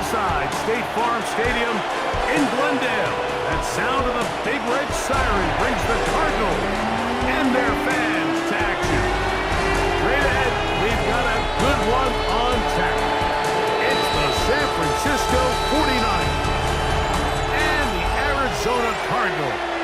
inside State Farm Stadium in Glendale. That sound of the Big Red Siren brings the Cardinals and their fans to action. Straight ahead, we've got a good one on tap. It's the San Francisco 49ers and the Arizona Cardinals.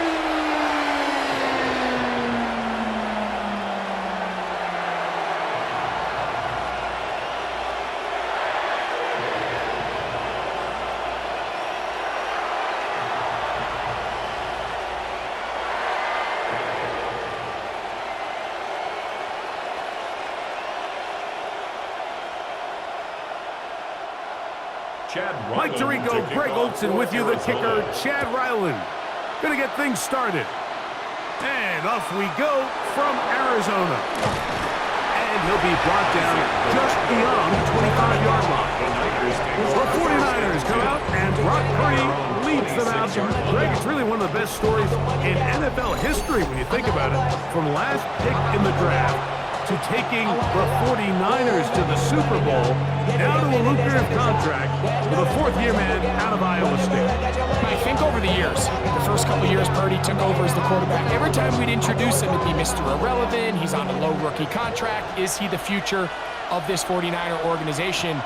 Mike Tirico, Greg Olson with you, the kicker, Chad Ryland. Gonna get things started. And off we go from Arizona. And he'll be brought down just beyond the 25-yard line. The 49ers come out, and Brock Purdy leads them out. Greg, it's really one of the best stories in NFL history when you think about it. From last pick in the draft to taking the 49ers to the Super Bowl, now to a lucrative contract with a fourth-year man out of Iowa State. I think over the years, the first couple years Purdy took over as the quarterback, every time we'd introduce him, it'd be Mr. Irrelevant, he's on a low rookie contract, is he the future of this 49er organization?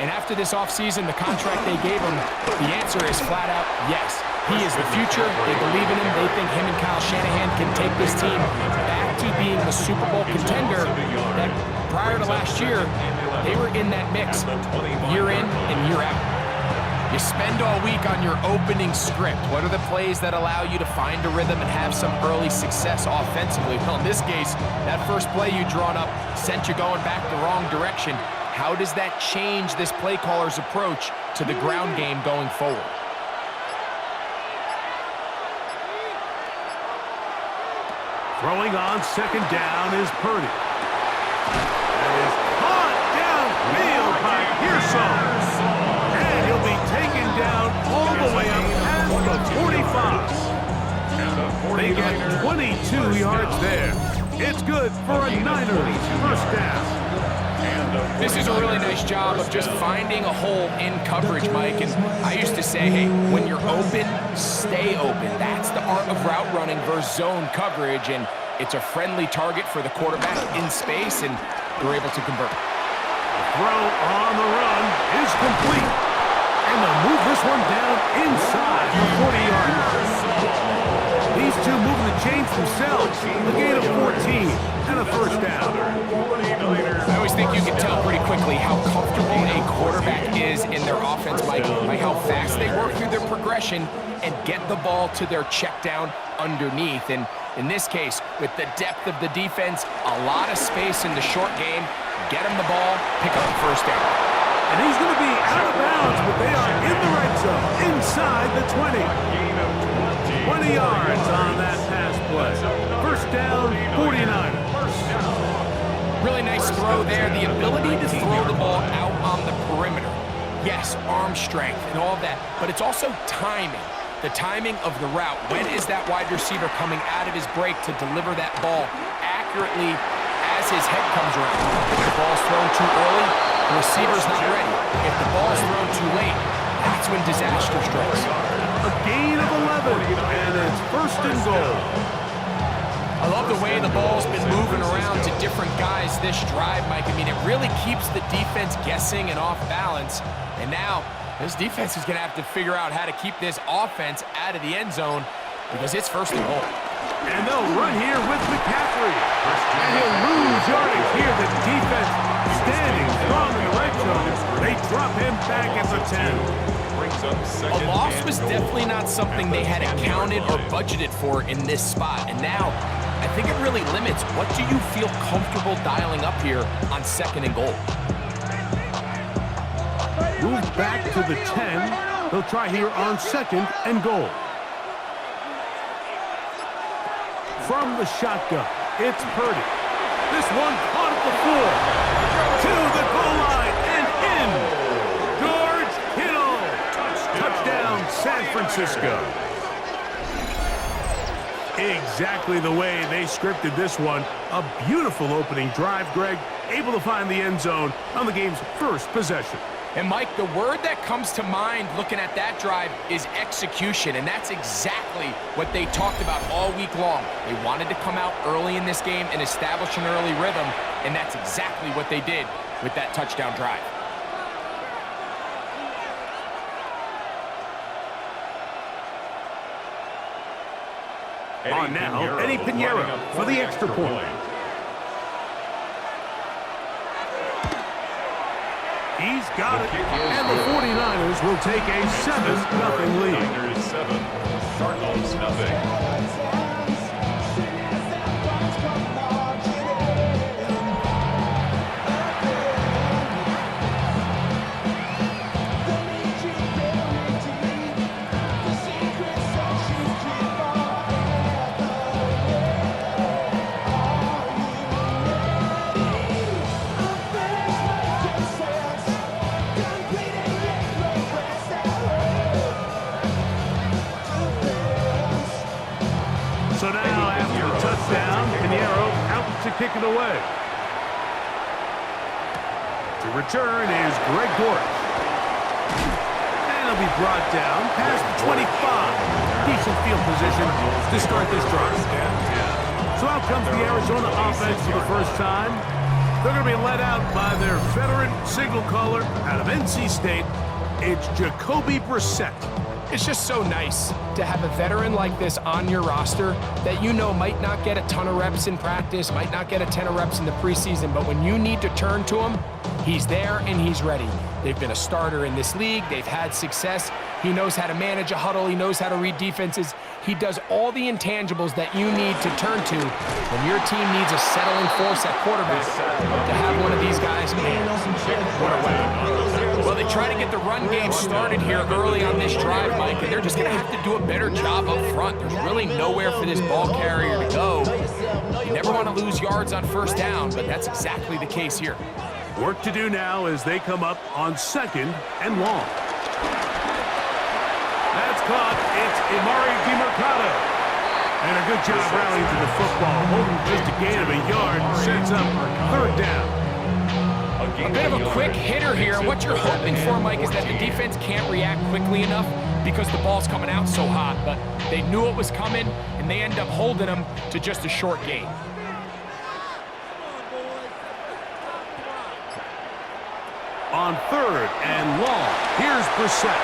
And after this offseason, the contract they gave him, the answer is flat out yes. He is the future. They believe in him. They think him and Kyle Shanahan can take this team back to being the Super Bowl contender that prior to last year, they were in that mix year in and year out. You spend all week on your opening script. What are the plays that allow you to find a rhythm and have some early success offensively? Well, in this case, that first play you drawn up sent you going back the wrong direction. How does that change this play caller's approach to the ground game going forward? Throwing on second down is Purdy. That is caught downfield by Pearson. And he'll be taken down all the way up past the 45. They get 22 yards there. It's good for a Niners first down. This is a really nice job of just finding a hole in coverage, Mike. And I used to say, hey, when you're open, stay open. That's the art of route running versus zone coverage. And it's a friendly target for the quarterback in space, and they're able to convert. The throw on the run is complete. And they'll move this one down inside the 40-yard line. These two moving the chains themselves. A gain of 14 and a first down. I always think you can tell pretty quickly how comfortable a quarterback is in their offense, Mike, by how fast they work through their progression and get the ball to their check down underneath. And in this case, with the depth of the defense, a lot of space in the short game, get him the ball, pick up the first down. And he's going to be out of bounds, but they are in the red zone, inside the 20. 20 yards on that pass play. First down, 49ers. Really nice throw there. The ability to throw the ball out on the perimeter. Yes, arm strength and all of that, but it's also timing. The timing of the route. When is that wide receiver coming out of his break to deliver that ball accurately as his head comes around? If the ball's thrown too early, the receiver's not ready. If the ball's thrown too late, that's when disaster strikes. A gain of 11, and it's first and goal. I love the way the ball's been moving around to different guys this drive, Mike. I mean, it really keeps the defense guessing and off balance. And now, this defense is going to have to figure out how to keep this offense out of the end zone because it's first and goal. And they'll run here with McCaffrey. And he'll lose yardage here. The defense standing strong in the red zone. They drop him back at the 10. A loss was definitely not something they had accounted or budgeted for in this spot. And now, I think it really limits what do you feel comfortable dialing up here on second and goal. Move back to the 10. They'll try here on second and goal. From the shotgun, it's Purdy. This one caught at the floor. To the goal line and in. George Kittle. Touchdown, San Francisco. Exactly the way they scripted this one. A beautiful opening drive, Greg. Able to find the end zone on the game's first possession. And Mike, the word that comes to mind looking at that drive is execution, and that's exactly what they talked about all week long. They wanted to come out early in this game and establish an early rhythm, and that's exactly what they did with that touchdown drive. On now, Eddie Pinheiro for the extra point. He's got it, and the 49ers will take a 7-0 lead. 7, Cardinals nothing. So now, after the touchdown, Pinheiro out to kick it away. To return is Greg Dortch. And he'll be brought down past the 25. Decent field position to start this drive. So out comes the Arizona offense for the first time. They're going to be let out by their veteran signal caller out of NC State. It's Jacoby Brissett. It's just so nice to have a veteran like this on your roster that you know might not get a ton of reps in practice, might not get a ton of reps in the preseason, but when you need to turn to him, he's there and he's ready. They've been a starter in this league. They've had success. He knows how to manage a huddle. He knows how to read defenses. He does all the intangibles that you need to turn to when your team needs a settling force at quarterback. To have one of these guys, man, what a weapon. Well, they try to get the run game started here early on this drive, Mike, and they're just going to have to do a better job up front. There's really nowhere for this ball carrier to go. You never want to lose yards on first down, but that's exactly the case here. Work to do now as they come up on 2nd and long. That's caught. It's Emari DeMercado. And a good job rallying to the football. Holding just a gain of a yard. Sets up 3rd down. A bit of a quick hitter here. And what you're hoping for, Mike, is that the defense can't react quickly enough because the ball's coming out so hot. But they knew it was coming, and they end up holding them to just a short gain. On 3rd and long, here's Brissett.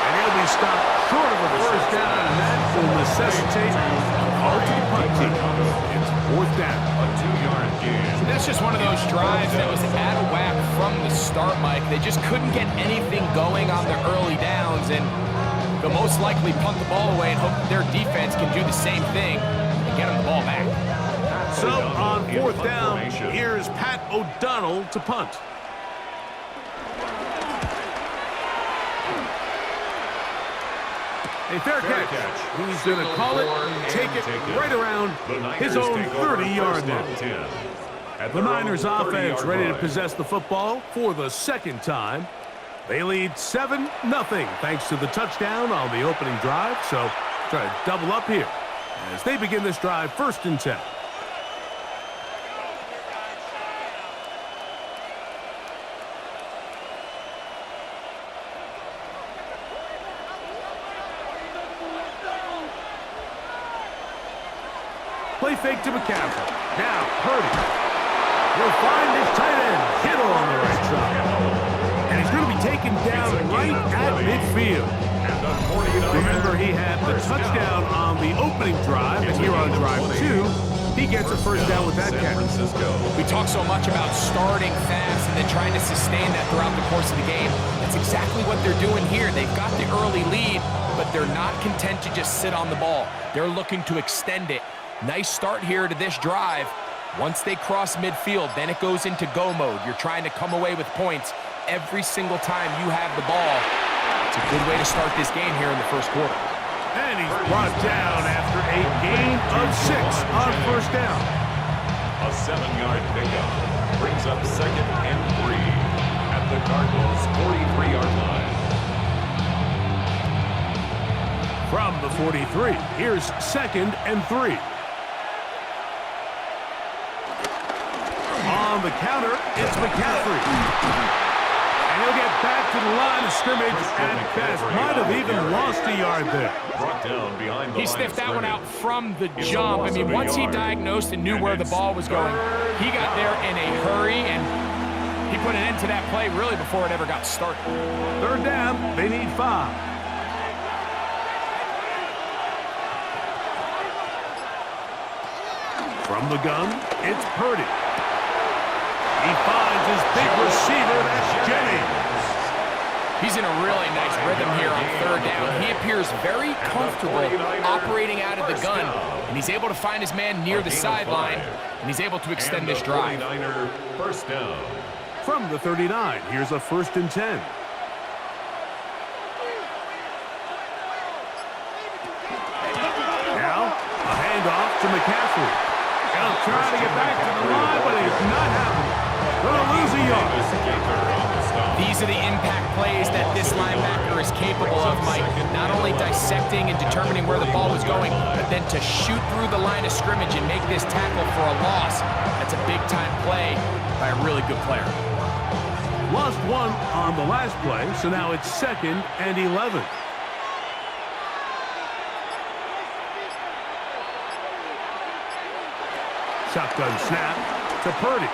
And he'll be stopped short of a first down, and that will necessitate a call to the punt team. It's 4th down. A 2-yard gain. That's just one of those drives that was out of whack from the start, Mike. They just couldn't get anything going on the early downs, and they'll most likely punt the ball away and hope that their defense can do the same thing and get them the ball back. So on 4th down, here's Pat O'Donnell to punt. A fair catch. He's going to call it and take it right around his own 30-yard line. The Niners offense ready to possess the football for the 2nd time. They lead 7-0 thanks to the touchdown on the opening drive. So try to double up here as they begin this drive 1st and 10. Play fake to McCaffrey. Now, Purdy. He'll find his tight end, Kittle, on the right side. And he's going to be taken down right at midfield. Remember, he had the touchdown on the opening drive, and here on drive 2, he gets a first down with that catch. We talk so much about starting fast and then trying to sustain that throughout the course of the game. That's exactly what they're doing here. They've got the early lead, but they're not content to just sit on the ball. They're looking to extend it. Nice start here to this drive. Once they cross midfield, then it goes into go mode. You're trying to come away with points every single time you have the ball. It's a good way to start this game here in the 1st quarter. And he's brought down after a gain of 6 on 1st down. A 7-yard pickup brings up 2nd and 3 at the Cardinals' 43-yard line. From the 43, here's 2nd and 3. On the counter, it's McCaffrey. back to the line of scrimmage, and Best might have even lost a yard there. Brought down behind the He line sniffed of that one out scrimmage. from the It's a jump. I loss mean, of a once he yard. diagnosed and knew And where the it's ball was going, he got there in a hurry, and he put an end to that play really before it ever got started. Third down, they need 5. From the gun, it's Purdy. He finds his big receiver, that's Jennings. He's in a really nice rhythm here on third down. He appears very comfortable operating out of the gun, and he's able to find his man near the sideline, and he's able to extend this drive. 49er first down. From the 39, here's a 1st and 10. Now, a handoff to McCaffrey. He'll try to get back to the line, but it's not happening. Gonna lose a yard. These are the impact plays that this linebacker is capable of, Mike. Not only dissecting and determining where the ball was going, but then to shoot through the line of scrimmage and make this tackle for a loss. That's a big-time play by a really good player. Lost 1 on the last play, so now it's 2nd and 11. Shotgun snap to Purdy.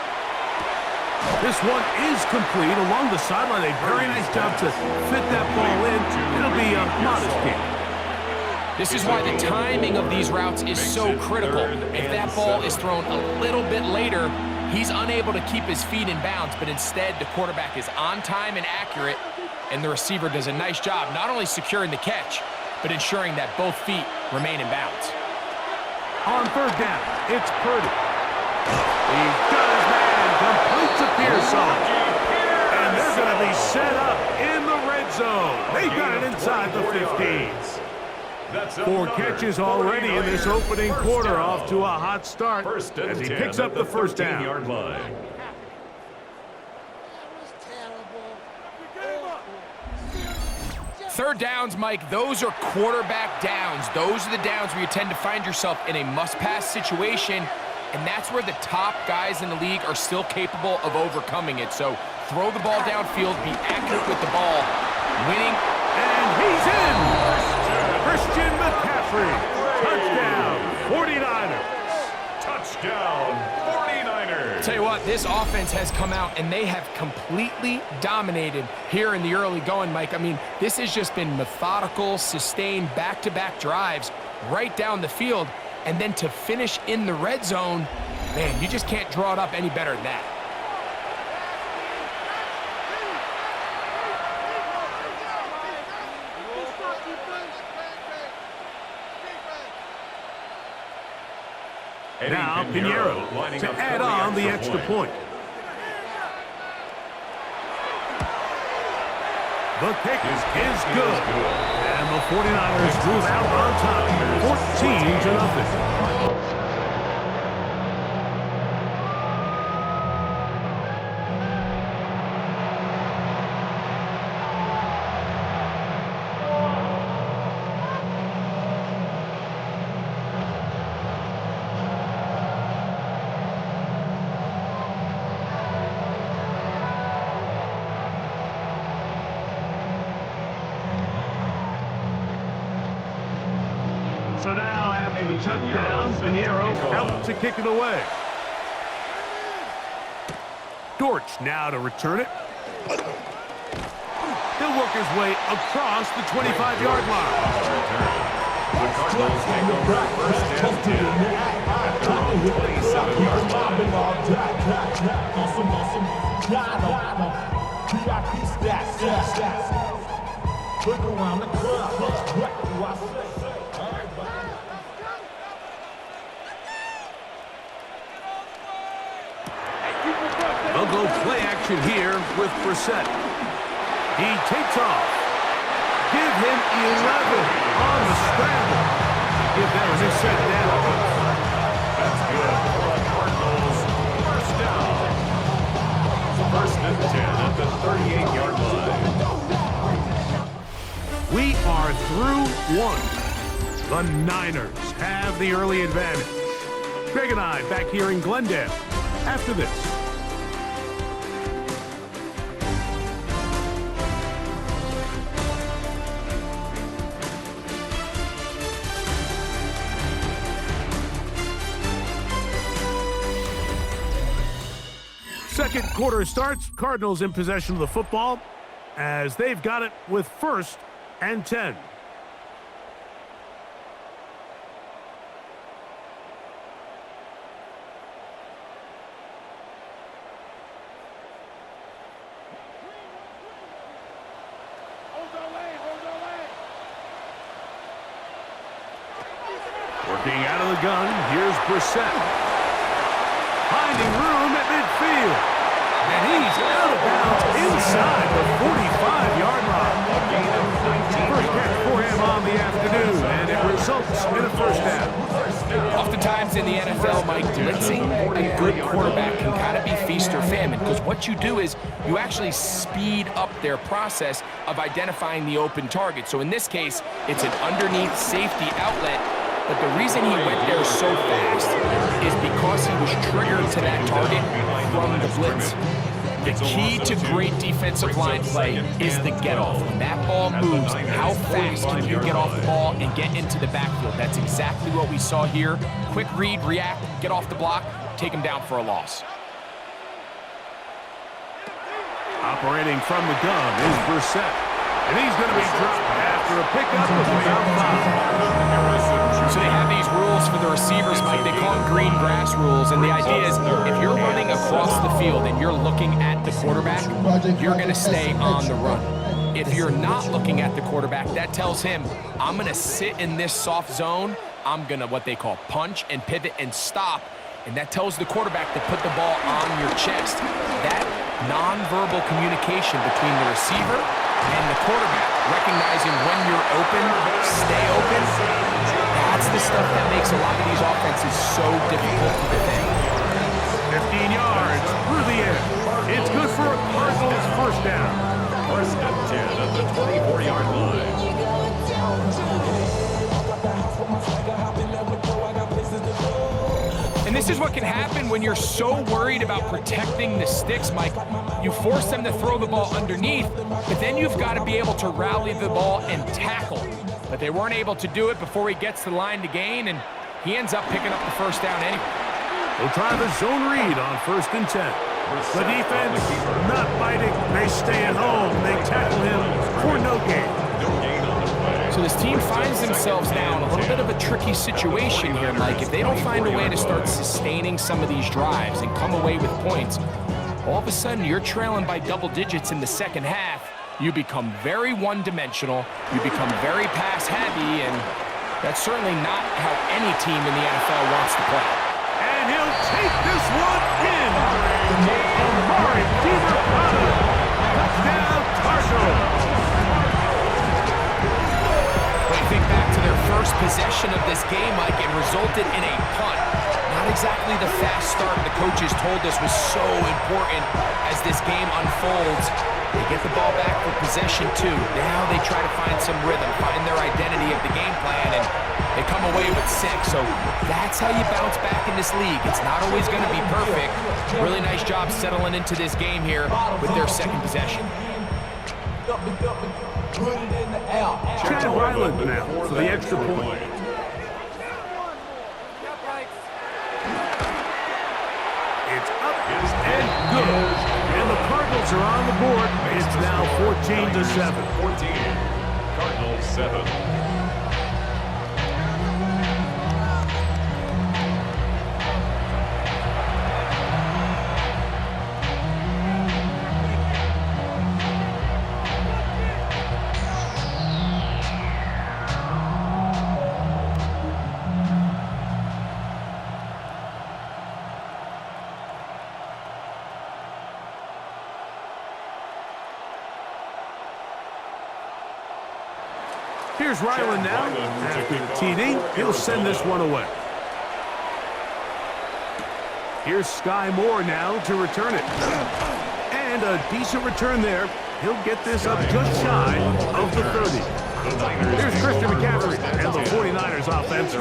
This one is complete along the sideline. A very nice job to fit that ball in. It'll be a modest gain. This is why the timing of these routes is so critical. If that ball is thrown a little bit later, he's unable to keep his feet in bounds, but instead the quarterback is on time and accurate, and the receiver does a nice job not only securing the catch, but ensuring that both feet remain in bounds. On third down, it's Purdy. He's got his man, completes a Pearsall. And they're going to be set up in the red zone. They got it inside the 15. 4 catches already in this opening quarter, off to a hot start as he picks up the first down. Yard line. Third downs, Mike, those are quarterback downs. Those are the downs where you tend to find yourself in a must-pass situation, and that's where the top guys in the league are still capable of overcoming it. So throw the ball downfield, be accurate with the ball, winning. And he's in! Christian McCaffrey, touchdown, 49ers. Touchdown, 49ers. Tell you what, this offense has come out and they have completely dominated here in the early going, Mike. I mean, this has just been methodical, sustained, back-to-back drives right down the field. And then to finish in the red zone, man, you just can't draw it up any better than that. Now Pinheiro to add on the extra point. The kick is good. And the 49ers move out on top, 14-0. So now, after the touchdown, Pinheiro out to kick it away. Dortch now to return it. He'll work his way across the 25-yard line. The Cardinals take over first and 10 at their own 27-yard line. Look around the club. What do I say? They'll go play action here with Brissett. He takes off. Give him 11 on the scramble. Give that a new set down. That's good for the Cardinals. First down. 1st and 10 at the 38-yard line. We are through one. The Niners have the early advantage. Greg and I back here in Glendale after this. Second quarter starts. Cardinals in possession of the football as they've got it with 1st and 10. Working out of the gun, here's Brissett. Finding room at midfield. And he's out of bounds inside the 45-yard line. First catch for him on the afternoon, and it results in a first down. Oftentimes in the NFL, Mike, blitzing a good quarterback can kind of be feast or famine, because what you do is you actually speed up their process of identifying the open target. So in this case, it's an underneath safety outlet. But the reason he went there so fast is because he was triggered to that target from the blitz. The key to great defensive line play is the get-off. When that ball moves, how fast can you get off the ball and get into the backfield? That's exactly what we saw here. Quick read, react, get off the block, take him down for a loss. Operating from the gun is Brissett. And he's going to be dropped after a pickup of about 5. So they have these rules for the receivers, Mike. They call them green grass rules. And the idea is if you're running across the field and you're looking at the quarterback, you're going to stay on the run. If you're not looking at the quarterback, that tells him, I'm going to sit in this soft zone. I'm going to what they call punch and pivot and stop. And that tells the quarterback to put the ball on your chest. That nonverbal communication between the receiver and the quarterback, recognizing when you're open, stay open, that's the stuff that makes a lot of these offenses so difficult to defend. 15 yards through the air. It's good for a Cardinals first down. 1st and 10 at the 24-yard line. And this is what can happen when you're so worried about protecting the sticks, Mike. You force them to throw the ball underneath, but then you've got to be able to rally the ball and tackle. But they weren't able to do it before he gets to the line to gain, and he ends up picking up the first down anyway. They'll try the zone read on 1st and 10. The defense not biting. They stay at home. They tackle him for no gain. So this team finds themselves now in a little bit of a tricky situation here, Mike. If they don't find a way to start sustaining some of these drives and come away with points, all of a sudden you're trailing by double digits in the second half. You become very one-dimensional, you become very pass-heavy, and that's certainly not how any team in the NFL wants to play. And he'll take this one in. Amari Deaver-Potter. Touchdown, Cardinals. When you think back to their first possession of this game, Mike, it resulted in a punt. Not exactly the fast start the coaches told us was so important as this game unfolds. They get the ball back for possession 2. Now they try to find some rhythm, find their identity of the game plan, and they come away with 6. So that's how you bounce back in this league. It's not always going to be perfect. Really nice job settling into this game here with their second possession. Chad Ryland now for the extra point. It's up and good. And the Cardinals are on the board. It's now 14-7. 14. Cardinals 7. Here's Ryland now. After the TD, he'll send this one away. Here's Sky Moore now to return it. And a decent return there. He'll get this up just shy of the 30. Here's Christian McCaffrey and the 49ers offense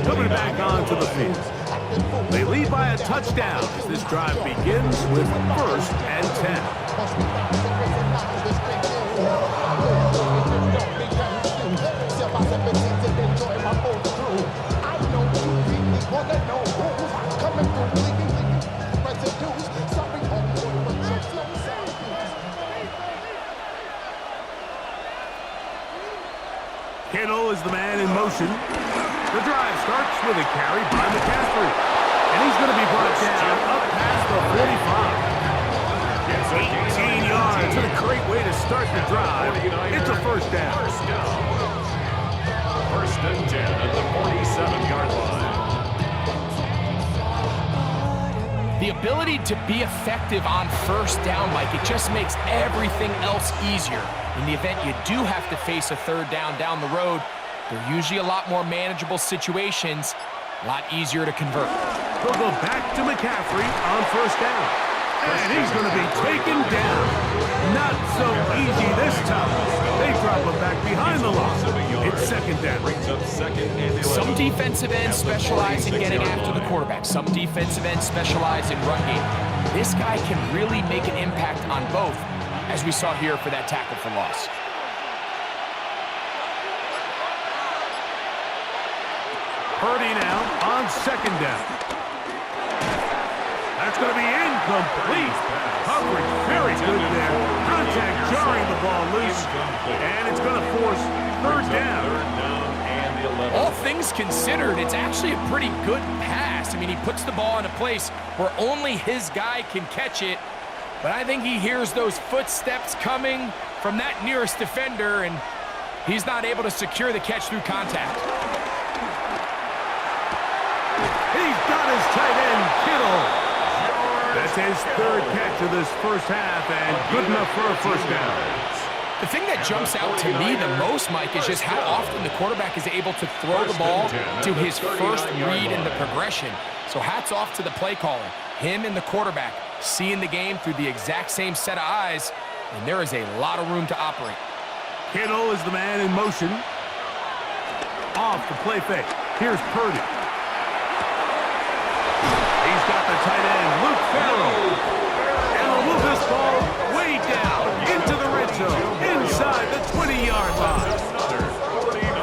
coming back onto the field. They lead by a touchdown as this drive begins with 1st and 10. Kittle is the man in motion. The drive starts with a carry by McCaffrey. And he's going to be brought down up past the 45. 18 yards. What a great way to start the drive. It's a first down. First and 10 at the 47-yard line. The ability to be effective on first down, Mike, it just makes everything else easier. In the event you do have to face a third down the road, they're usually a lot more manageable situations, a lot easier to convert. They'll go back to McCaffrey on first down. And he's going to be taken down. Not so easy this time. They drop him back behind the line. It's second down. Some defensive ends specialize in getting after the quarterback. Some defensive ends specialize in run game. This guy can really make an impact on both, as we saw here for that tackle for loss. Purdy now on second down. That's going to be incomplete. Coverage very good there. Contact jarring the ball loose. And it's going to force third down. All things considered, it's actually a pretty good pass. I mean, he puts the ball in a place where only his guy can catch it. But I think he hears those footsteps coming from that nearest defender, and he's not able to secure the catch through contact. He's got his tight end, Kittle. That's his third catch of this first half, and good enough for a first down. The thing that jumps out to me the most, Mike, is just how often the quarterback is able to throw the ball to his first read in the progression. So hats off to the play caller. Him and the quarterback seeing the game through the exact same set of eyes, and there is a lot of room to operate. Kittle is the man in motion. Off the play fake. Here's Purdy. He's got the tight end, Luke Farrell. And they'll move this ball way down into the red zone, inside the 20-yard line.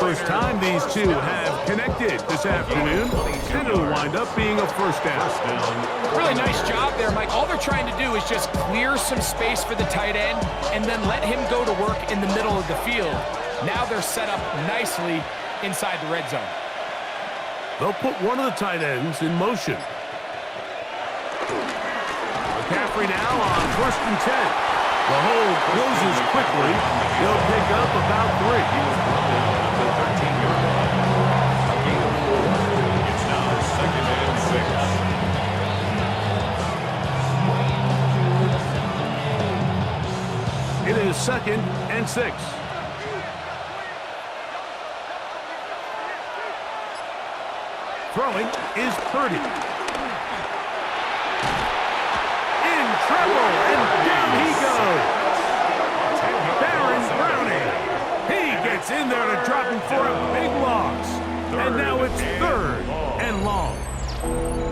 First time these two have connected this afternoon, and it'll wind up being a first down. Really nice job there, Mike. All they're trying to do is just clear some space for the tight end and then let him go to work in the middle of the field. Now they're set up nicely inside the red zone. They'll put one of the tight ends in motion. McCaffrey now on first and 10. The hole closes quickly. They'll pick up about 3. He was brought down at the 13-yard line. A gain of 4. It's now second and 6. It is second and 6. Throwing is Purdy. In trouble, and down he goes. Baron Browning. He gets in there to drop him for a big loss. And now it's third and long.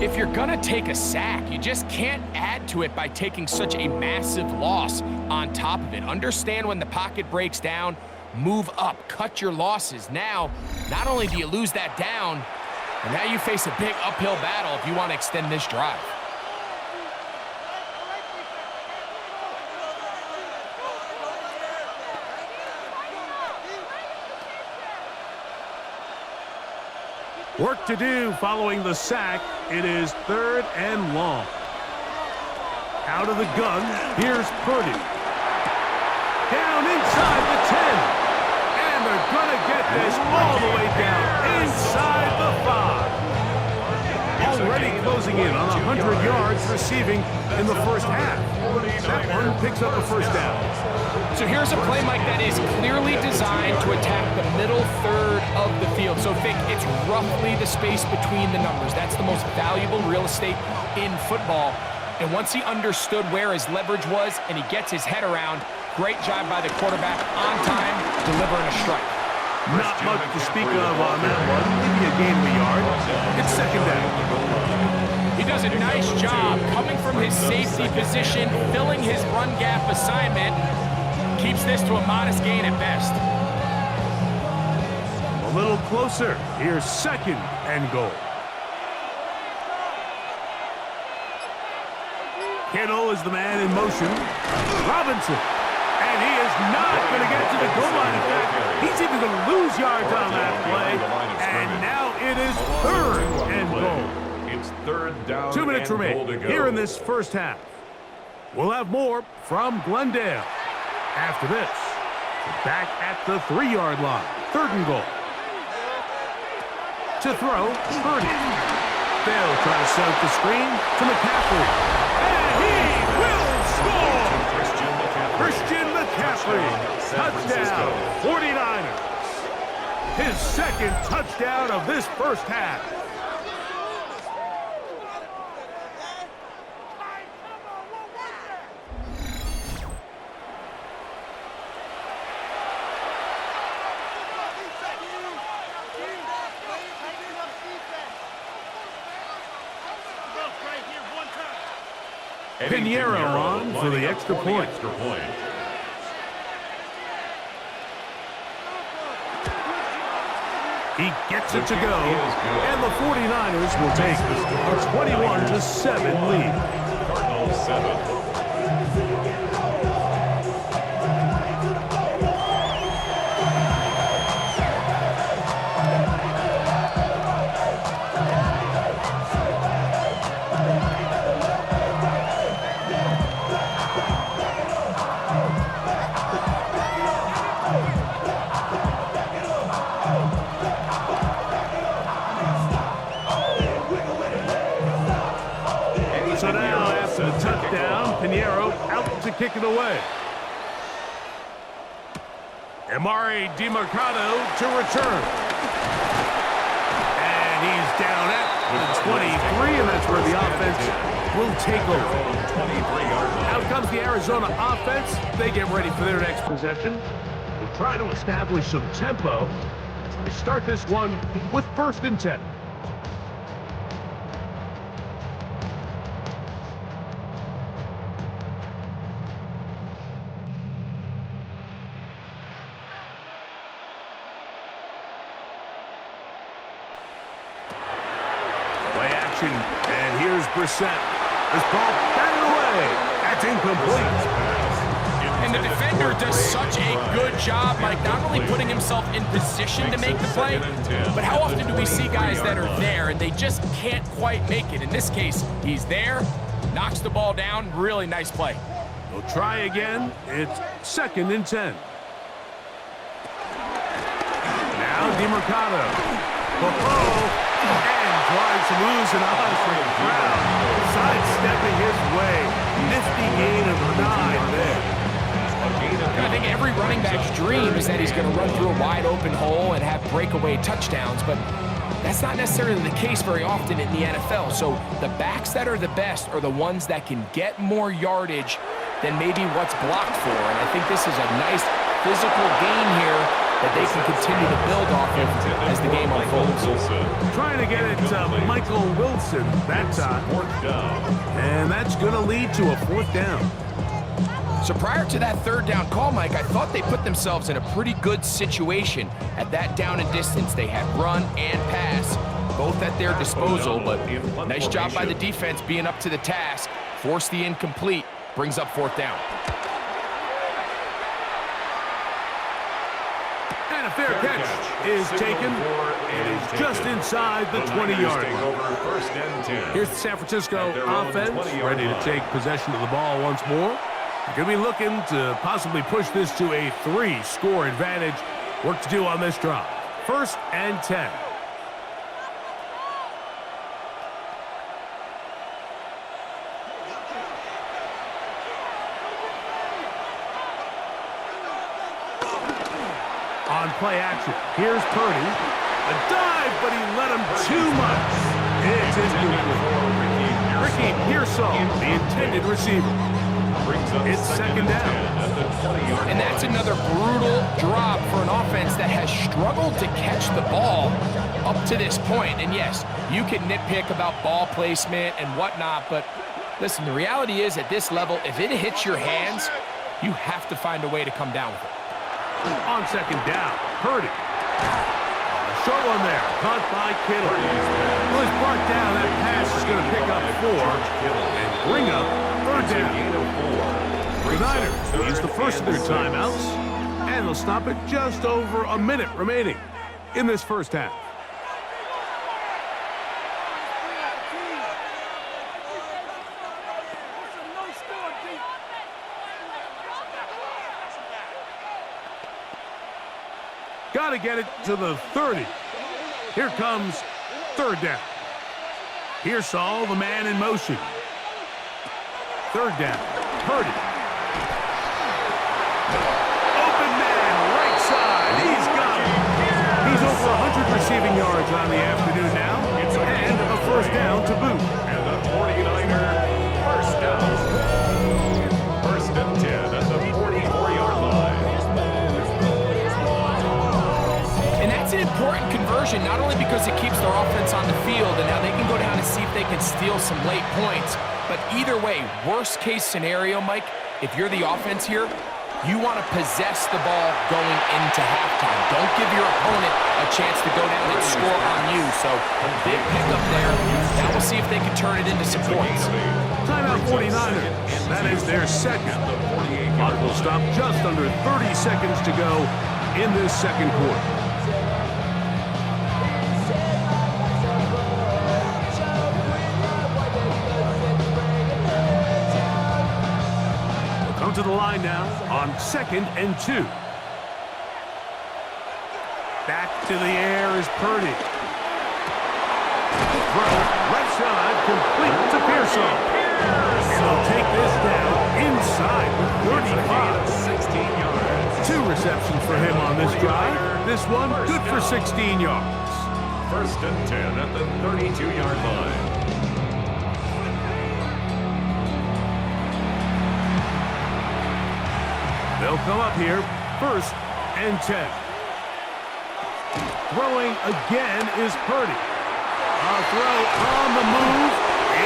If you're gonna take a sack, you just can't add to it by taking such a massive loss on top of it. Understand when the pocket breaks down, move up, cut your losses. Now, not only do you lose that down, but now you face a big uphill battle if you want to extend this drive. Work to do following the sack. It is third and long. Out of the gun, here's Purdy. Down inside the 10. And they're going to get this all the way down inside the 5. Already closing in on 100 yards receiving in the first half. That one picks up a first down. So here's a play, Mike, that is clearly designed to attack the middle third of the field. So think it's roughly the space between the numbers. That's the most valuable real estate in football. And once he understood where his leverage was and he gets his head around, great job by the quarterback on time, delivering a strike. Not much to speak of on that one. Maybe a gain of a yard. It's second down. He does a nice job coming from his safety position, filling his run gap assignment. Keeps this to a modest gain at best. A little closer. Here's second and goal. Kittle is the man in motion. Robinson. And he is not going to get to the goal line. In fact, he's even going to lose yards on that play. And now it is third and goal. It's third down. 2 minutes and remain goal to go. here in this first half. We'll have more from Glendale after this. Back at the 3-yard line. Third and goal. To throw, Purdy. They'll try to set up the screen to McCaffrey. And he will score! Christian McCaffrey. Touchdown, 49ers. His second touchdown of this first half. Pinheiro on for the extra point. He gets it to go, and the 49ers will take a 21-7 lead. Cardinals 7. So now, after the touchdown, Pinheiro out to kick it away. Amari DiMercado to return. And he's down at the 23, and that's where the offense will take over. Out comes the Arizona offense. They get ready for their next possession. They'll try to establish some tempo. They start this one with 1st and 10. And here's Brissett. This ball batted away. That's incomplete. And the defender does such a good job, Mike, not only putting himself in position to make the play, but how often do we see guys that are there and they just can't quite make it? In this case, he's there, knocks the ball down. Really nice play. We'll try again. It's 2nd and 10. Now DiMercado. And drives him loose and eyes for the crowd. Sidestepping his way. Nifty gain of 9 there. I think every running back's dream is that he's going to run through a wide open hole and have breakaway touchdowns, but that's not necessarily the case very often in the NFL. So the backs that are the best are the ones that can get more yardage than maybe what's blocked for. And I think this is a nice physical gain here that they can continue to build off of as the game unfolds. Trying to get it to Michael Wilson that time. 4th down. And that's going to lead to a 4th down. So prior to that 3rd down call, Mike, I thought they put themselves in a pretty good situation at that down and distance. They had run and pass, both at their disposal, but nice job by the defense being up to the task. Forced the incomplete, brings up 4th down. And a fair catch is taken. It is just inside the 20-yard line. 1st and 10. Here's the San Francisco offense, ready to take possession of the ball once more. They're going to be looking to possibly push this to a 3-score advantage. Work to do on this drive. 1st and 10. On play action, here's Purdy. A dive, but he let him too much. It's incomplete. Ricky Pearsall, the intended receiver. It's 2nd down. And that's another brutal drop for an offense that has struggled to catch the ball up to this point. And yes, you can nitpick about ball placement and whatnot, but listen, the reality is at this level, if it hits your hands, you have to find a way to come down with it. On 2nd down, Purdy. Short one there, caught by Kittle. Well, he's brought down. That pass is going to pick up 4 and bring up 3rd down. The Niners will use the first of their timeouts, and they'll stop it just over a minute remaining in this first half. Got to get it to the 30. Here comes third down. Here's Saul, the man in motion. Third down. Purdy. Open man, right side. He's got it. He's over 100 receiving yards on the afternoon now. And a first down to boot. And the 49er first down. First and 10 at the 44-yard line. And that's an important conversion, not only because it keeps their offense on the field, and now they can go down and see if they can steal some late points. But either way, worst case scenario, Mike, if you're the offense here, you want to possess the ball going into halftime. Don't give your opponent a chance to go down and score on you. So a big pickup there. Now we'll see if they can turn it into some points. Timeout 49ers. That is their second. Clock will stop just under 30 seconds to go in this second quarter. To the line now on 2nd and 2. Back to the air is Purdy. Throw left side complete to Pearson. And they'll take this down inside with 35. 16 yards. 2 receptions for him on this drive. This one good for 16 yards. First and 10 at the 32-yard line. They'll come up here, 1st and 10. Throwing again is Purdy. A throw on the move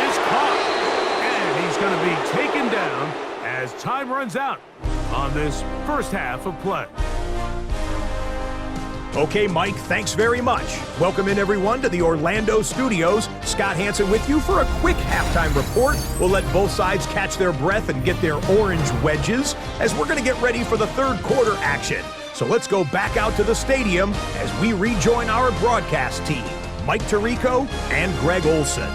is caught. And he's going to be taken down as time runs out on this first half of play. Okay, Mike, thanks very much. Welcome in, everyone, to the Orlando studios. Scott Hansen with you for a quick halftime report. We'll let both sides catch their breath and get their orange wedges as we're going to get ready for the third quarter action. So let's go back out to the stadium as we rejoin our broadcast team, Mike Tirico and Greg Olson.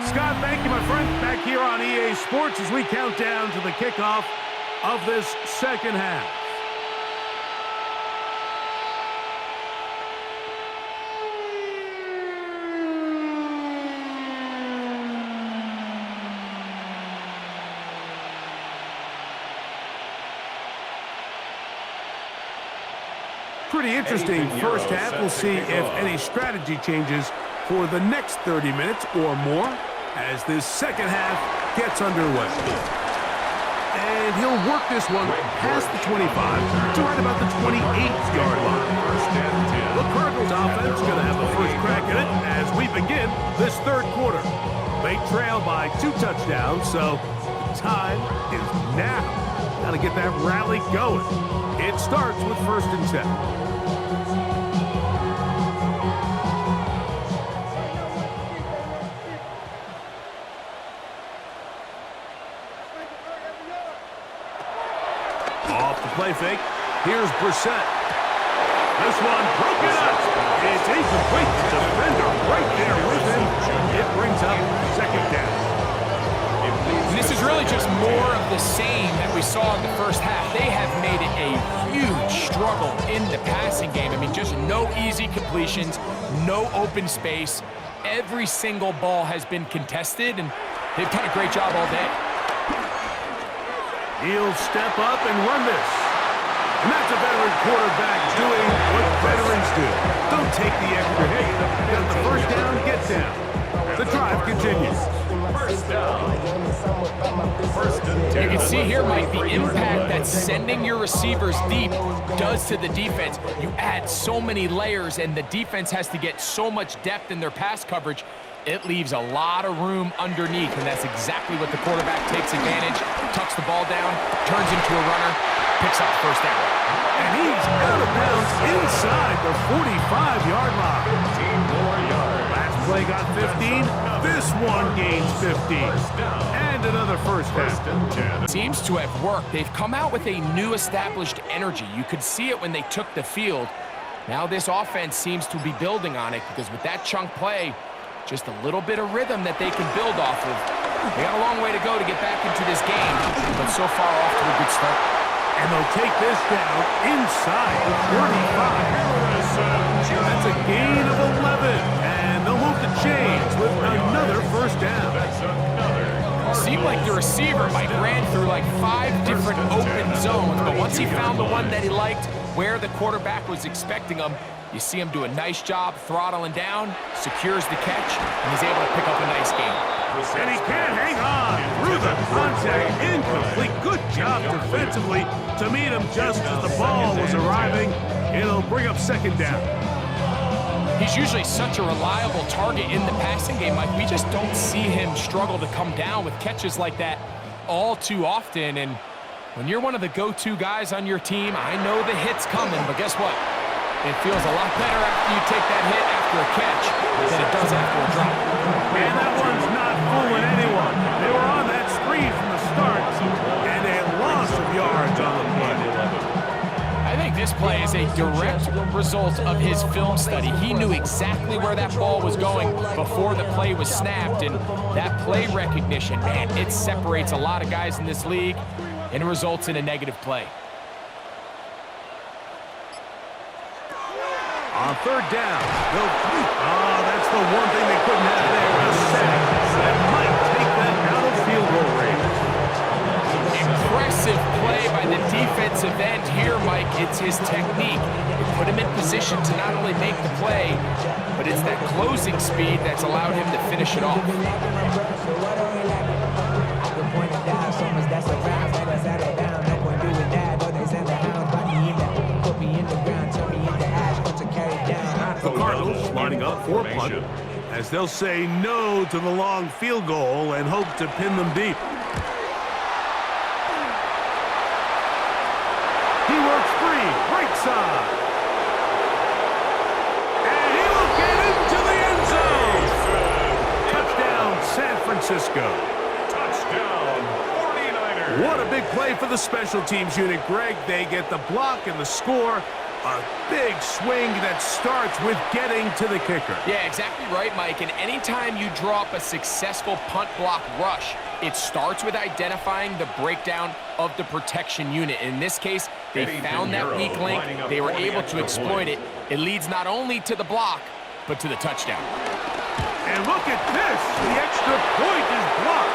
Scott, thank you, my friend. Back here on EA Sports as we count down to the kickoff of this second half. Pretty interesting first half. We'll see if any strategy changes for the next 30 minutes or more as this second half gets underway. And he'll work this one past the 25 to right about the 28-yard line. The Cardinals offense going to have the first crack at it as we begin this third quarter. They trail by 2 touchdowns, so the time is now. Got to get that rally going. It starts with 1st and 10. Off the play fake. Here's Brissett. This one broken up. It's incomplete. The defender right there with him. It brings up 2nd down. And this is really just more of the same that we saw in the first half. They have made it a huge struggle in the passing game. I mean, just no easy completions, no open space. Every single ball has been contested, and they've done a great job all day. He'll step up and run this. And that's a veteran quarterback doing what veterans do. Don't take the extra hit. Get the first down, get down. The drive continues. First down. First and 10. You can see here, Mike, the impact that sending your receivers deep does to the defense. You add so many layers, and the defense has to get so much depth in their pass coverage. It leaves a lot of room underneath, and that's exactly what the quarterback takes advantage. Tucks the ball down, turns into a runner, picks up the first down. And he's out of bounds inside the 45-yard line. 15 more yards. Last play got 15. This one gains 15. And another first down. Seems to have worked. They've come out with a new established energy. You could see it when they took the field. Now this offense seems to be building on it, because with that chunk play, just a little bit of rhythm that they can build off of. They got a long way to go to get back into this game, but so far off to a good start. And they'll take this down inside the 35. That's a gain of 11. And they'll move the chains with another first down. Seemed like the receiver, Mike, ran through like 5 different open zones, but once he found the one that he liked, where the quarterback was expecting him, you see him do a nice job throttling down, secures the catch, and he's able to pick up a nice gain. And he can't hang on through the contact. Incomplete. Good job defensively to meet him just as the ball was arriving. It'll bring up second down. He's usually such a reliable target in the passing game, Mike. We just don't see him struggle to come down with catches like that all too often. And when you're one of the go-to guys on your team, I know the hit's coming, but guess what? It feels a lot better after you take that hit after a catch than it does after a drop. And that one's not fooling anyone. They were on that screen from the start, and a loss of yards on the play. I think this play is a direct result of his film study. He knew exactly where that ball was going before the play was snapped, and that play recognition, man, it separates a lot of guys in this league and results in a negative play. On third down, that's the one thing they couldn't have there, a sack. That might take them out of field goal range. Impressive play by the defensive end here, Mike. It's his technique. It put him in position to not only make the play, but it's that closing speed that's allowed him to finish it off. The Cardinals lining up for a punt, as they'll say no to the long field goal and hope to pin them deep. He works free, right side. And he will get into the end zone. Touchdown, San Francisco. Touchdown, 49ers. What a big play for the special teams unit, Greg. They get the block and the score. A big swing that starts with getting to the kicker. Yeah, exactly right, Mike. And anytime you draw up a successful punt block rush, it starts with identifying the breakdown of the protection unit. In this case, they found that weak link. They were able to exploit it. It leads not only to the block, but to the touchdown. And look at this. The extra point is blocked.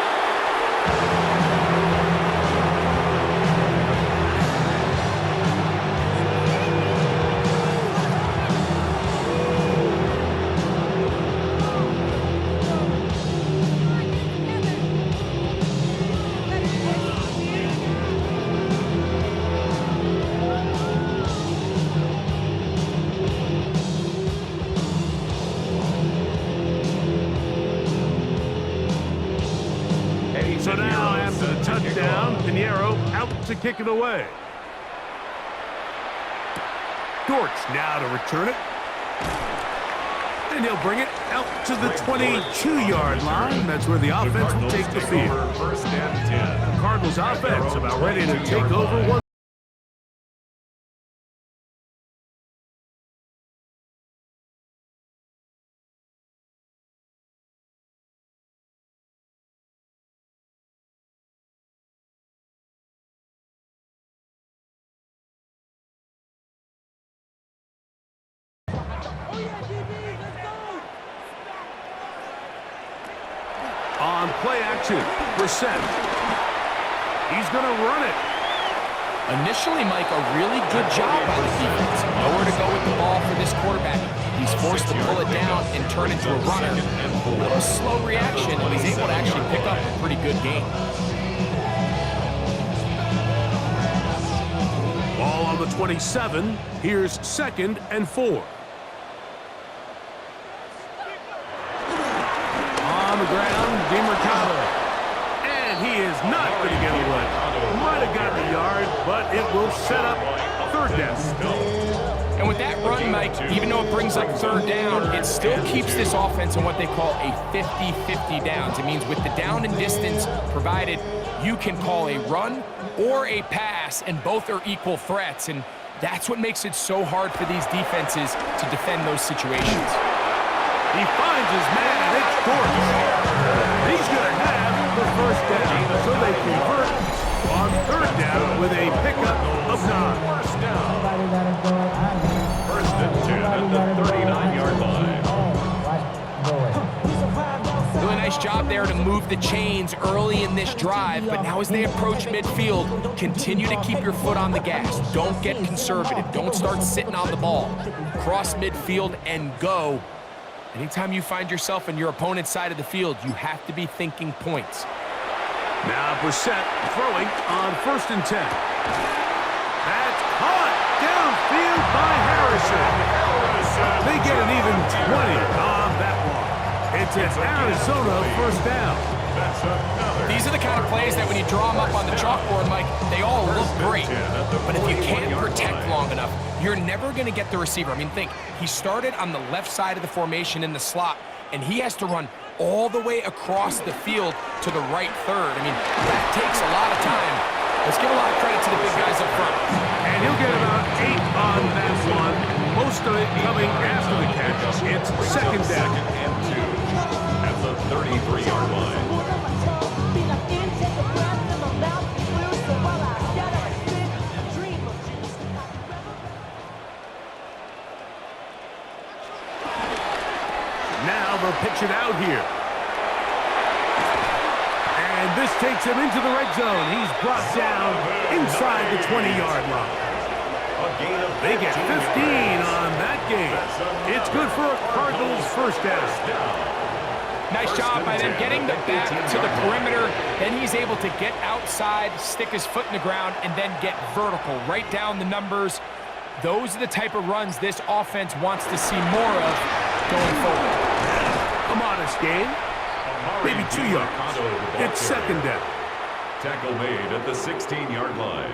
So now, after the touchdown, Pinheiro out to kick it away. Dortch now to return it. And he'll bring it out to the 22-yard line. That's where the offense will take the field. First and 10. The Cardinals offense about ready to take over one. On play action, Brissett. He's going to run it. Initially, Mike, a really good job by the defense. Nowhere to go with the ball for this quarterback. He's forced to pull it down and turn into a runner. A little slow reaction, and he's able to actually pick up a pretty good game. Ball on the 27. Here's 2nd and 4. it will set up third down. And with that run, Mike, even though it brings up third down, it still keeps this offense in what they call a 50-50 downs. It means with the down and distance provided, you can call a run or a pass, and both are equal threats. And that's what makes it so hard for these defenses to defend those situations. He finds his man, and it's Gordon. He's going to have the first down, so they convert on third down with a pickup of 9. First and 10 at the 39-yard line. Really nice job there to move the chains early in this drive, but now as they approach midfield, continue to keep your foot on the gas. Don't get conservative. Don't start sitting on the ball. Cross midfield and go. Anytime you find yourself on your opponent's side of the field, you have to be thinking points. Now Brissett throwing on 1st and 10. That's caught downfield by Harrison. They get an even 20 on that one. It's an Arizona first down. These are the kind of plays that when you draw them up on the chalkboard, Mike, they all look great. But if you can't protect long enough, you're never going to get the receiver. I mean, think, he started on the left side of the formation in the slot, and he has to run all the way across the field to the right third. I mean, that takes a lot of time. Let's give a lot of credit to the big guys up front. And he'll get about 8 on that one. Most of it coming after the catch. It's second down. And 2 at the 33-yard line. Now they'll pitch it out here. And this takes him into the red zone. He's brought down inside the 20-yard line. They get 15 on that game. It's good for a Cardinals first down. Nice job by them getting the back to the perimeter. Then he's able to get outside, stick his foot in the ground, and then get vertical. Right down the numbers. Those are the type of runs this offense wants to see more of going forward. A modest gain. Maybe 2 yards. It's second down. Tackle made at the 16-yard line.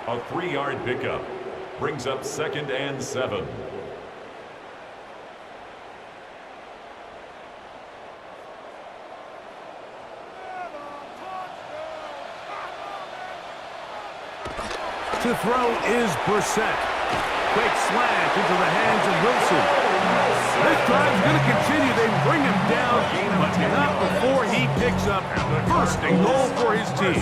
A 3-yard pickup brings up 2nd and 7. To throw is Brissett. Quick slant into the hands of Wilson. This drive's going to continue. They bring him down, but not before he picks up first and goal for his team.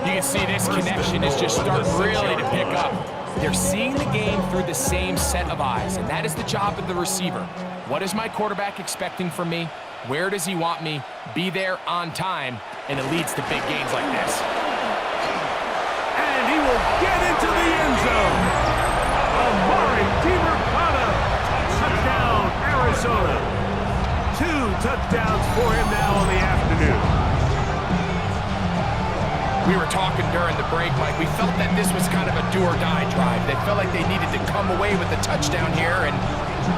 You can see this connection is just starting really to pick up. They're seeing the game through the same set of eyes, and that is the job of the receiver. What is my quarterback expecting from me? Where does he want me? Be there on time, and it leads to big gains like this. And he will get into the end zone. Amari DiMercado, touchdown, Arizona. 2 touchdowns for him now on the afternoon. We were talking during the break, Mike. We felt that this was kind of a do-or-die drive. They felt like they needed to come away with a touchdown here, and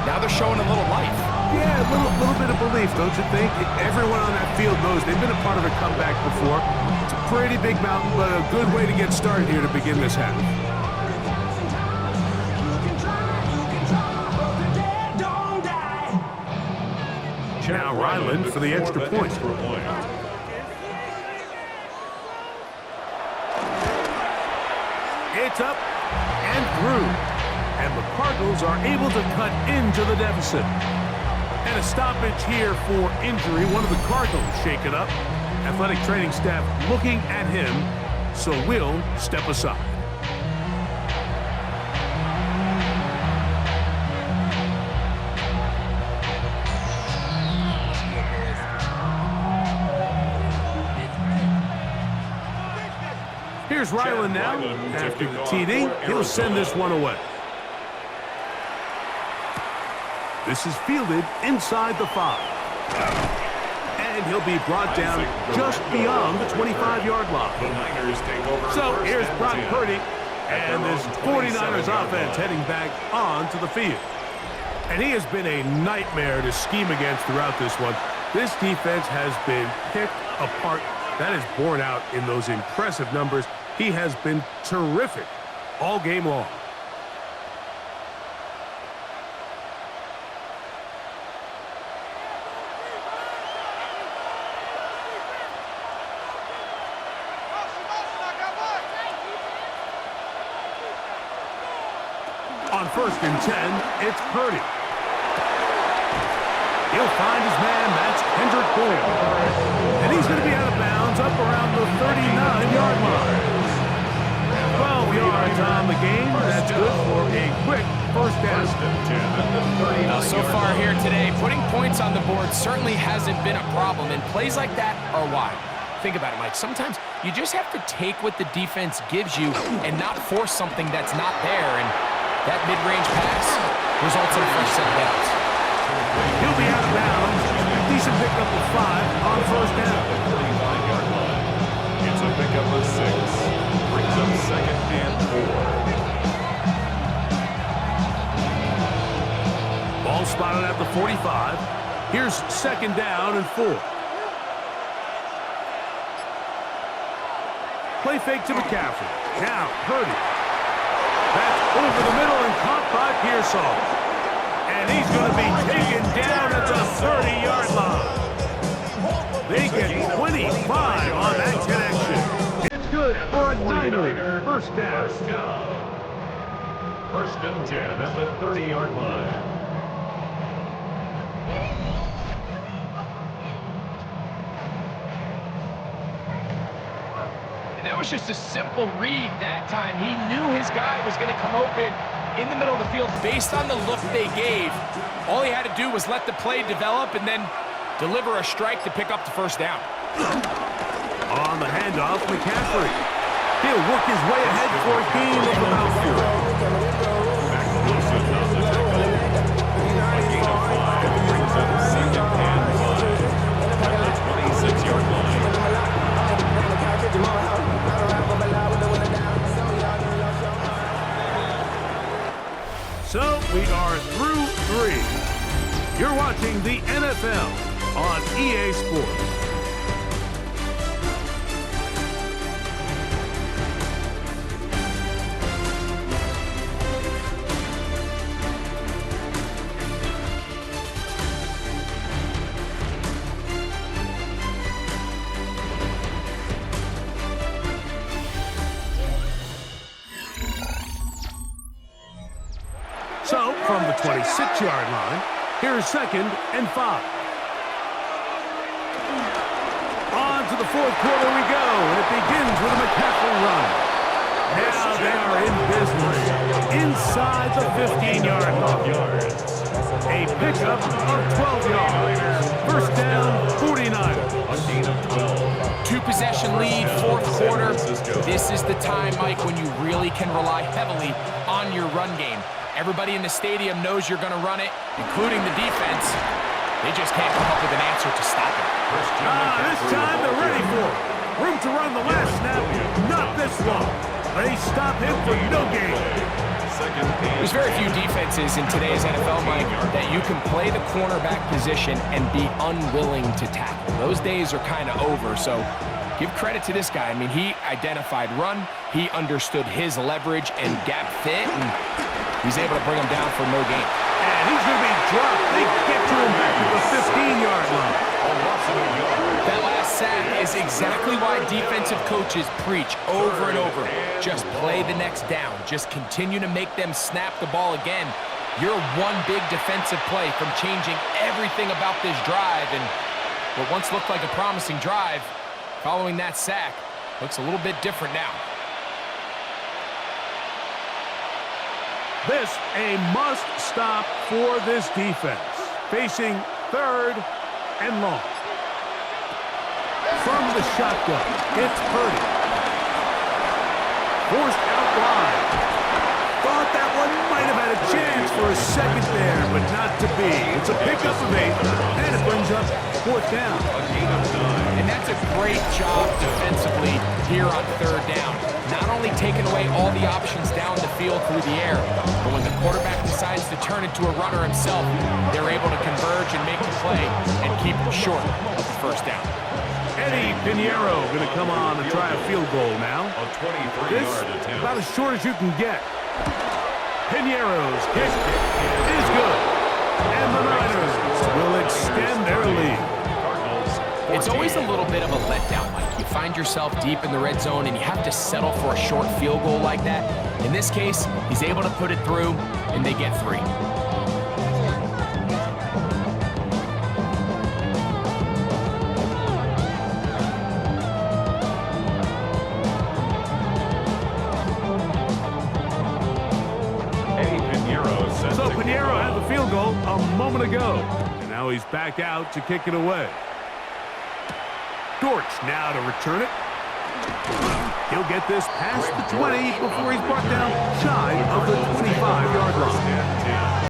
now they're showing a little life. Yeah, a little bit of belief, don't you think? Everyone on that field knows they've been a part of a comeback before. It's a pretty big mountain, but a good way to get started here to begin this half. Now Ryland for the extra point. It's up and through. And the Cardinals are able to cut into the deficit. And a stoppage here for injury. One of the Cardinals shaken up. Athletic training staff looking at him, so we'll step aside. Here's Ryland now. After the TD, he'll send this one away. This is fielded inside the 5. And he'll be brought down just beyond the 25-yard line. So here's Brock Purdy and this 49ers offense heading back onto the field. And he has been a nightmare to scheme against throughout this one. This defense has been picked apart That is borne out in those impressive numbers. He has been terrific all game long. On 1st and 10, it's Purdy. He'll find his man. That's Kendrick Bourne. And he's going to be out of bounds up around the 39-yard line. 12 yards on the game. That's good for a quick first down. Now, so far here today, putting points on the board certainly hasn't been a problem, and plays like that are why. Think about it, Mike. Sometimes you just have to take what the defense gives you and not force something that's not there, and that mid-range pass results in a first set of downs. He'll be out of bounds. Decent pickup of 5 on first down. It's a pickup of 6. Brings up 2nd and 4. Ball spotted at the 45. Here's 2nd down and 4. Play fake to McCaffrey. Now, Purdy. That's over the middle and caught by Pearsall. And he's going to be taken down at the 30-yard line. They get 25 on that connection. It's good for a Niner first down. 1st and 10 at the 30-yard line. That was just a simple read that time. He knew his guy was going to come open in the middle of the field based on the look they gave. All he had to do was let the play develop and then deliver a strike to pick up the first down. On the handoff, McCaffrey. He'll work his way ahead for a gain of about 4. Back Wilson on the tackle. A gain of 5 brings up 2nd and 5 at the 26-yard line. So we are through 3. You're watching the NFL on EA Sports. So, from the 26-yard line, here's 2nd and 5. On to the 4th quarter we go, and it begins with a McCaffrey run. Now they are in business inside the 15-yard line. A pickup of 12 yards. First down, 49. A gain of 12. 2-possession lead, 4th quarter. This is the time, Mike, when you really can rely heavily on your run game. Everybody in the stadium knows you're going to run it, including the defense. They just can't come up with an answer to stop it. This time they're ready for it. Room to run the last snap, not this one. They stop him for no gain. There's very few defenses in today's NFL, Mike, that you can play the cornerback position and be unwilling to tackle. Those days are kind of over, so give credit to this guy. I mean, he identified run, he understood his leverage and gap fit, and he's able to bring him down for no gain. And he's going to be dropped. They get to him back at the 15-yard line. That last sack is exactly why defensive coaches preach over and over. Just play the next down. Just continue to make them snap the ball again. You're one big defensive play from changing everything about this drive. And what once looked like a promising drive, following that sack, looks a little bit different now. This a must-stop for this defense. Facing 3rd and long. From the shotgun, it's Purdy. Forced out wide. Thought that one might have had a chance for a second there, but not to be. It's a pickup of 8, and it brings up 4th down. And that's a great job defensively here on 3rd down. Not only taking away all the options down the field through the air, but when the quarterback decides to turn into a runner himself, they're able to converge and make the play and keep him short of the first down. Eddie Pinheiro going to come on and try a field goal now. A 23-yard This attempt. about as short as you can get. Pinheiro's kick is good. And the Niners will extend their lead. It's always a little bit of a letdown, Mike. You find yourself deep in the red zone and you have to settle for a short field goal like that. In this case, he's able to put it through and they get 3. So Pinheiro had the field goal a moment ago. And now he's back out to kick it away. Dortch now to return it. He'll get this past the 20 before he's brought down shy of the 25-yard line.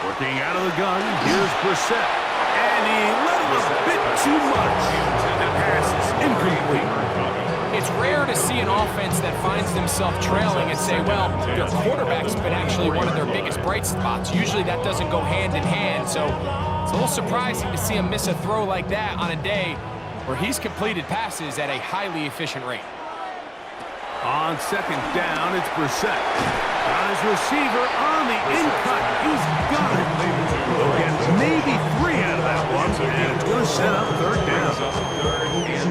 Working out of the gun, here's Brissett. And he let him a bit too much. The pass is incomplete. It's rare to see an offense that finds themselves trailing and say, well, their quarterback's been actually one of their biggest bright spots. Usually that doesn't go hand in hand, so it's a little surprising to see him miss a throw like that on a day where he's completed passes at a highly efficient rate. On second down, it's Brissett. On his receiver on the in-cut. He's got it. He'll get maybe 3 out of that one, and it's going to set up third down.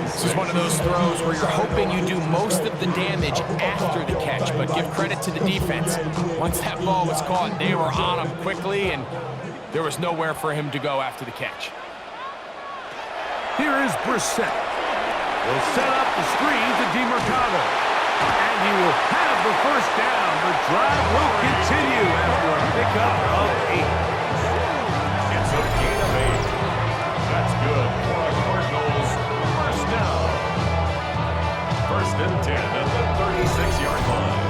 This is one of those throws where you're hoping you do most of the damage after the catch, but give credit to the defense. Once that ball was caught, they were on him quickly, and there was nowhere for him to go after the catch. Here is Brissett. He'll set up the screen to DeMercado. And he will have the first down. The drive will continue after a pickup of 8. It's a gain of 8. That's good for the Cardinals. First down. First and 10 at the 36-yard line.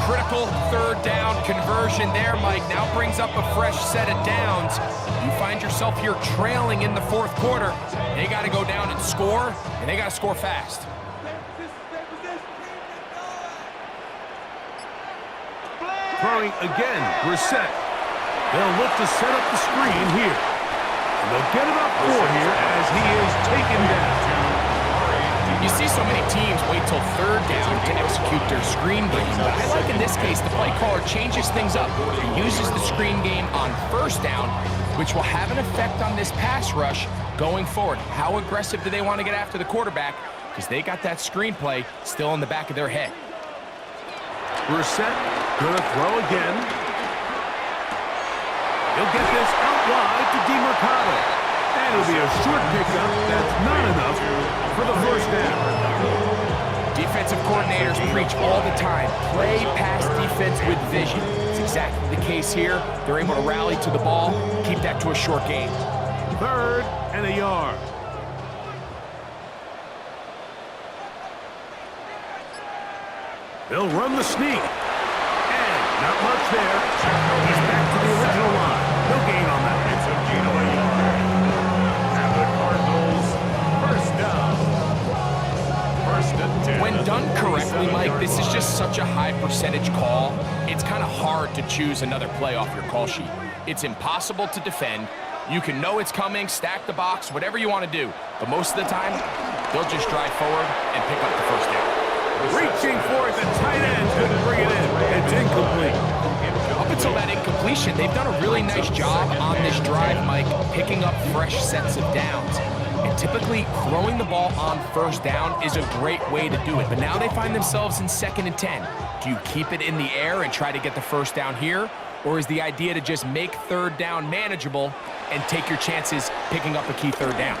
Critical third down conversion there, Mike. Now brings up a fresh set of downs. You find yourself here trailing in the fourth quarter. They got to go down and score, and they got to score fast. Throwing again, Brissett. They'll look to set up the screen here. And they'll get it up 4 here as he is taken down. You see so many teams wait till third down to execute their screen game, but I like in this case the play caller changes things up. He uses the screen game on first down, which will have an effect on this pass rush going forward. How aggressive do they want to get after the quarterback? Because they got that screen play still in the back of their head. Brissett gonna throw again. He'll get this out wide to DeMercado. And it'll be a short pickup. That's not enough for the first down. Defensive coordinators preach all the time, play pass defense with vision. It's exactly the case here. They're able to rally to the ball, keep that to a short game. 3rd and a yard. They'll run the sneak. And not much there. He's back to the original line. No gain on that. It's a gain of a yard. And the Cardinals, first down. First and 10. When done correctly, Mike, this is just such a high percentage call. It's kind of hard to choose another play off your call sheet. It's impossible to defend. You can know it's coming, stack the box, whatever you want to do. But most of the time, they'll just drive forward and pick up the first down. Reaching for it, the tight end couldn't bring it in. It's incomplete. Up until that incompletion, they've done a really nice job on this drive, Mike, picking up fresh sets of downs. And typically, throwing the ball on first down is a great way to do it. But now they find themselves in 2nd and 10. Do you keep it in the air and try to get the first down here? Or is the idea to just make third down manageable and take your chances picking up a key third down?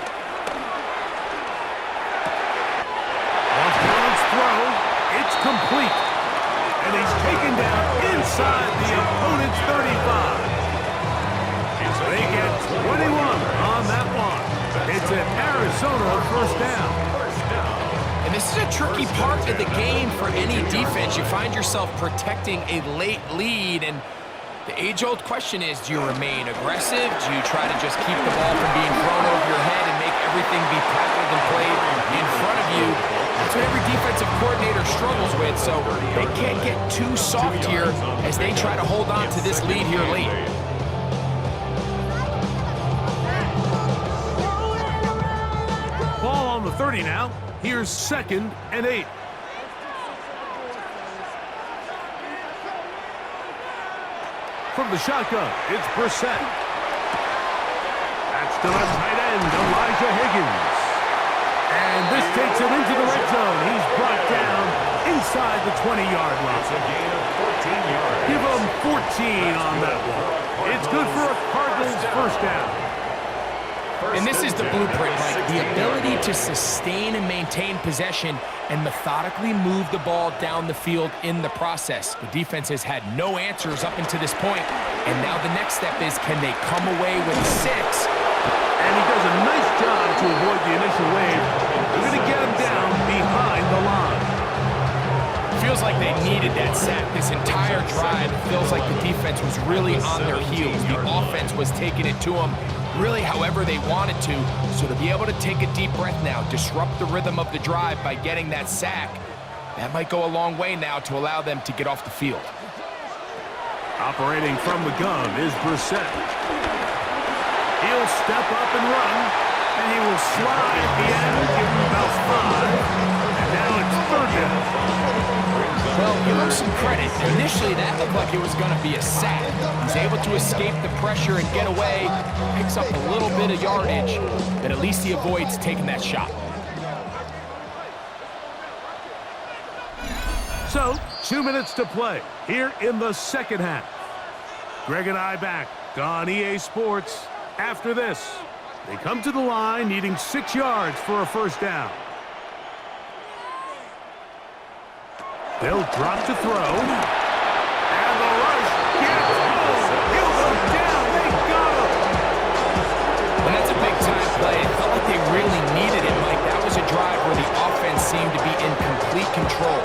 Off-balance throw, it's complete. And he's taken down inside the opponent's 35. They get It's an Arizona first down. And this is a tricky part of the game for any defense. You find yourself protecting a late lead, and the age-old question is, do you remain aggressive? Do you try to just keep the ball from being thrown over your head and make everything be tackled and played in front of you? That's what every defensive coordinator struggles with, so they can't get too soft here as they try to hold on to this lead here late. Ball on the 30 now. Here's 2nd and 8. From the shotgun, it's Brissett. That's to the tight end, Elijah Higgins. And this takes him into the red zone. He's brought down inside the 20-yard line. It's a gain of 14 yards. Give him 14 on that one. It's good for a Cardinals first down. And this is the blueprint, Mike. The ability to sustain and maintain possession and methodically move the ball down the field in the process. The defense has had no answers up until this point, and now the next step is, can they come away with 6? And he does a nice job to avoid the initial wave. They're going to get him down behind the line. Feels like they needed that sack. This entire drive, it feels like the defense was really on their heels. The offense was taking it to them really however they wanted to. So to be able to take a deep breath now, disrupt the rhythm of the drive by getting that sack, that might go a long way now to allow them to get off the field. Operating from the gun is Brissett. He'll step up and run, and he will slide at the end, give him about 5. And now it's 3rd down. Well, give him some credit. Initially, that looked like it was going to be a sack. He's able to escape the pressure and get away, picks up a little bit of yardage, but at least he avoids taking that shot. So, 2 minutes to play here in the second half. Greg and I back on EA Sports. After this, they come to the line needing 6 yards for a first down. They'll drop to throw. And the rush gets home. He'll go down. They got him. And that's a big-time play. It felt like they really needed it, Mike. That was a drive where the offense seemed to be in complete control.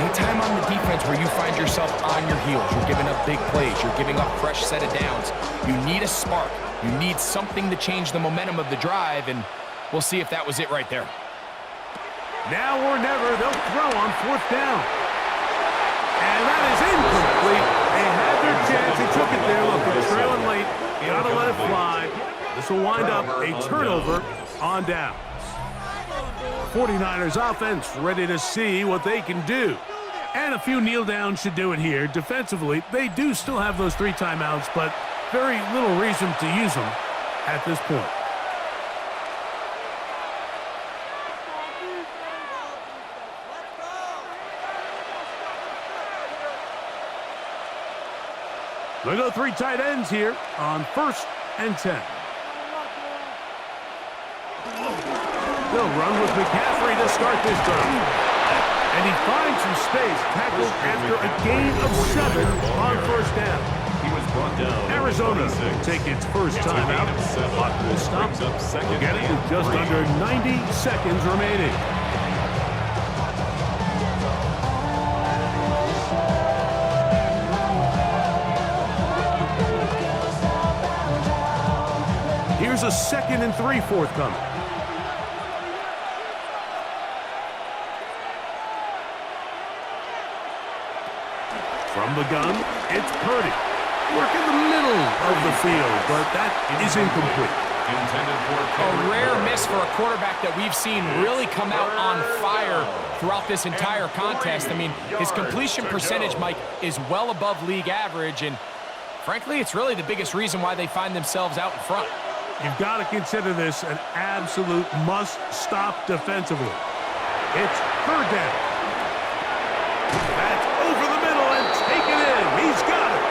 Anytime on the defense where you find yourself on your heels, you're giving up big plays, you're giving up fresh set of downs, you need a spark. You need something to change the momentum of the drive, and we'll see if that was it right there. Now or never, they'll throw on 4th down. And that is incomplete. They had their chance. They took it there. Look, they're trailing late. Gotta let it fly. This will wind up a turnover on downs. 49ers offense ready to see what they can do. And a few kneel downs should do it here. Defensively, they do still have those 3 timeouts, but very little reason to use them at this point. They'll go 3 tight ends here on 1st and 10. They'll run with McCaffrey to start this drive. And he finds some space, tackled after a gain of 7 on 1st down. He was brought down. Arizona will take its first time out. Clock will stop. We'll get it with just under 90 seconds remaining. Here's a 2nd and 3 forthcoming. From the gun, it's Purdy. Work in the middle of the field, but that is incomplete. A rare miss for a quarterback that we've seen really come out on fire throughout this entire contest. I mean, his completion percentage, Mike, is well above league average, and frankly, it's really the biggest reason why they find themselves out in front. You've got to consider this an absolute must-stop defensively. It's 3rd down. That's over the middle and taken in. He's got it.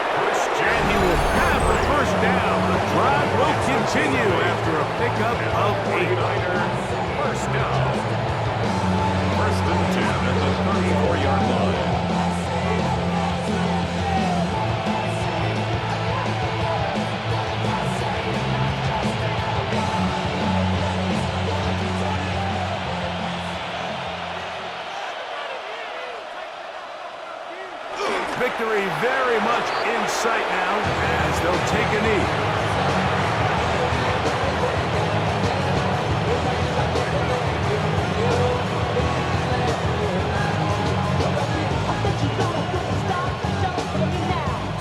And he will have the first down. The drive will continue after a pickup of 8. First down. 1st and 10 at the 34-yard line. victory very much in sight now as they'll take a knee.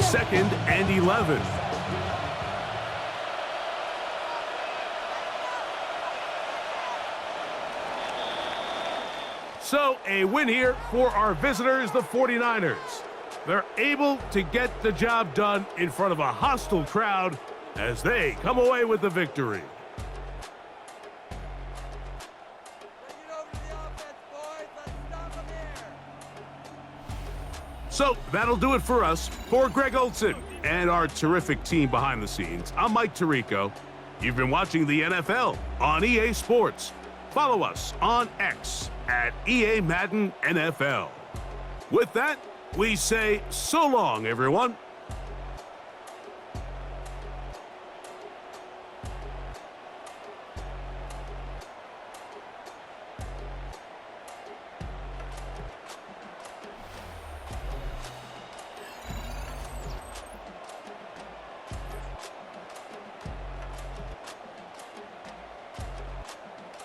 Second and 11. So, a win here for our visitors, the 49ers. They're able to get the job done in front of a hostile crowd as they come away with the victory. So, that'll do it for us. For Greg Olson and our terrific team behind the scenes, I'm Mike Tirico. You've been watching the NFL on EA Sports. Follow us on X at EA Madden NFL. With that, we say so long, everyone.